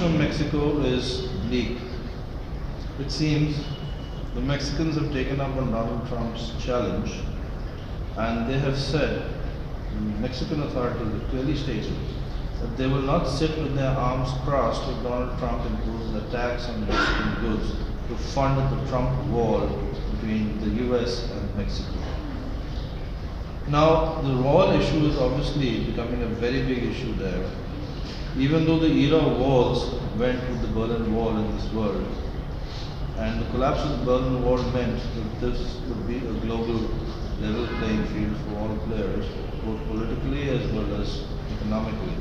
situation of Mexico is bleak. It seems the Mexicans have taken up on Donald Trump's challenge, and they have said, the Mexican authorities have clearly stated, that they will not sit with their arms crossed if Donald Trump imposes a tax on Mexican goods to fund the Trump wall between the US and Mexico. Now, the wall issue is obviously becoming a very big issue there. Even though the era of walls went with the Berlin Wall in this world, and the collapse of the Berlin Wall meant that this would be a global level playing field for all players, both politically as well as economically.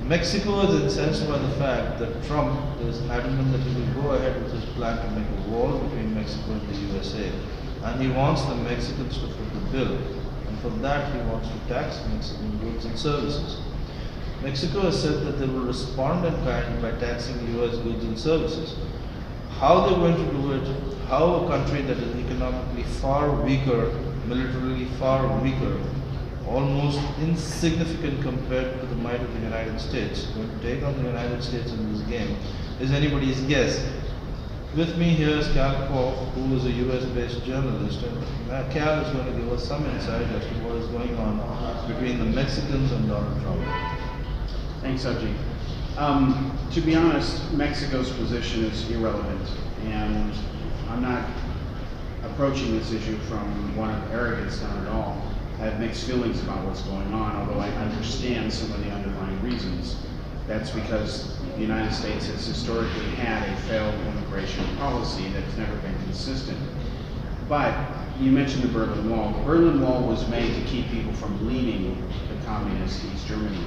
Mexico is incensed by the fact that Trump is adamant that he will go ahead with his plan to make a wall between Mexico and the USA. And he wants the Mexicans to foot the bill. And for that, he wants to tax Mexican goods and services. Mexico has said that they will respond in kind by taxing US goods and services. How they're going to do it, how a country that is economically far weaker, militarily far weaker, almost insignificant compared to the might of the United States, going to take on the United States in this game, is anybody's guess. With me here is Cal Koff, who is a US-based journalist, and Cal is going to give us some insight as to what is going on between the Mexicans and Donald Trump. Thanks, Ajit. To be honest, Mexico's position is irrelevant, and I'm not approaching this issue from one of arrogance, not at all. I have mixed feelings about what's going on, although I understand some of the underlying reasons. That's because the United States has historically had a failed immigration policy that's never been consistent. But you mentioned the Berlin Wall. The Berlin Wall was made to keep people from leaving the communist East Germany.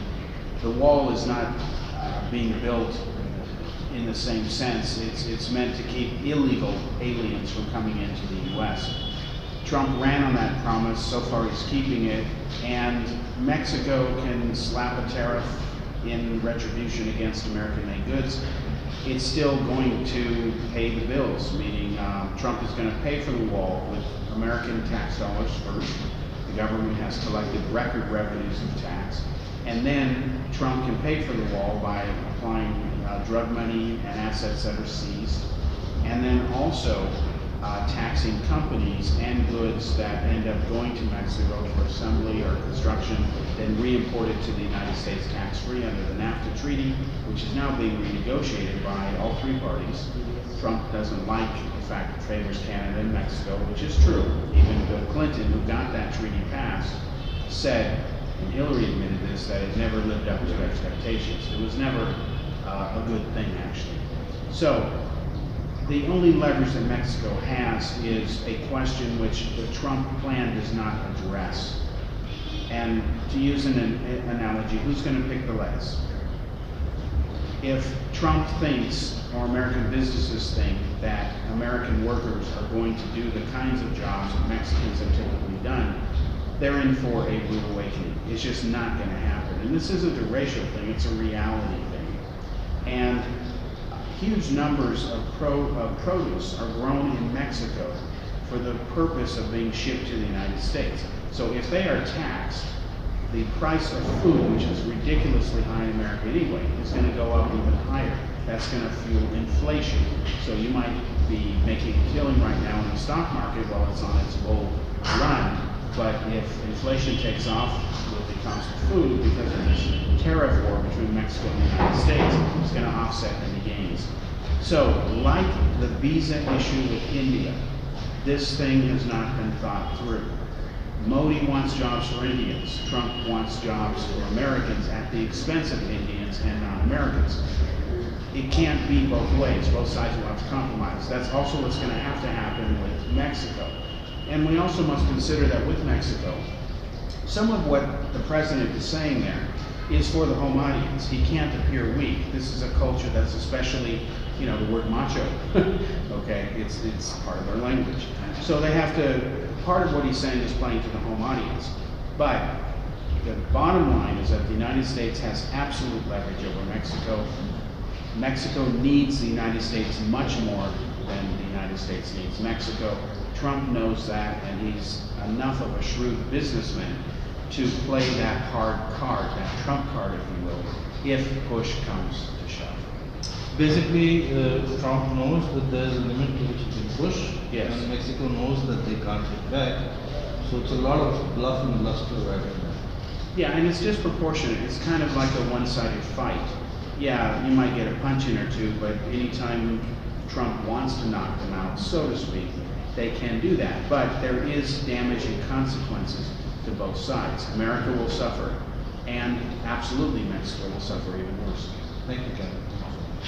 The wall is not being built in the same sense. It's meant to keep illegal aliens from coming into the US. Trump ran on that promise, so far he's keeping it, and Mexico can slap a tariff in retribution against American-made goods. It's still going to pay the bills, meaning Trump is going to pay for the wall with American tax dollars first. The government has collected record revenues of tax, and then Trump can pay for the wall by applying drug money and assets that are seized, and then also taxing companies and goods that end up going to Mexico for assembly or construction, then re-imported to the United States tax-free under the NAFTA treaty, which is now being renegotiated by all three parties. Trump doesn't like the fact it favors Canada and Mexico, which is true. Even Bill Clinton, who got that treaty passed, said, and Hillary admitted this, that it never lived up to expectations. It was never a good thing, actually. So, the only leverage that Mexico has is a question which the Trump plan does not address. And to use an analogy, who's going to pick the legs? If Trump thinks, or American businesses think, that American workers are going to do the kinds of jobs that Mexicans have typically done, they're in for a rude awakening. It's just not going to happen. And this isn't a racial thing, it's a reality thing. And huge numbers of produce are grown in Mexico for the purpose of being shipped to the United States. So if they are taxed, the price of food, which is ridiculously high in America anyway, is going to go up even higher. That's going to fuel inflation. So you might be making a killing right now in the stock market while it's on its bull run, but if inflation takes off with it comes to food, because of this tariff war between Mexico and the United States, it's going to offset any gains. So, like the visa issue with India, this thing has not been thought through. Modi wants jobs for Indians. Trump wants jobs for Americans at the expense of Indians and non-Americans. It can't be both ways. Both sides will have to compromise. That's also what's going to have to happen with Mexico. And we also must consider that with Mexico, some of what the president is saying there is for the home audience. He can't appear weak. This is a culture that's especially, you know, the word macho, okay, it's part of their language. So they have to, part of what he's saying is playing to the home audience. But the bottom line is that the United States has absolute leverage over Mexico. Mexico needs the United States much more than the United States needs Mexico. Trump knows that, and he's enough of a shrewd businessman to play that hard card, that trump card, if you will, if push comes to shove. Basically, Trump knows that there's a limit to which he can push, Yes. and Mexico knows that they can't hit back. So it's a lot of bluff and bluster right in there. Yeah, and it's disproportionate. It's kind of like a one-sided fight. Yeah, you might get a punch in or two, but anytime Trump wants to knock them out, so to speak, they can do that. But there is damaging consequences to both sides. America will suffer, and absolutely Mexico will suffer even worse. Thank you, Ken.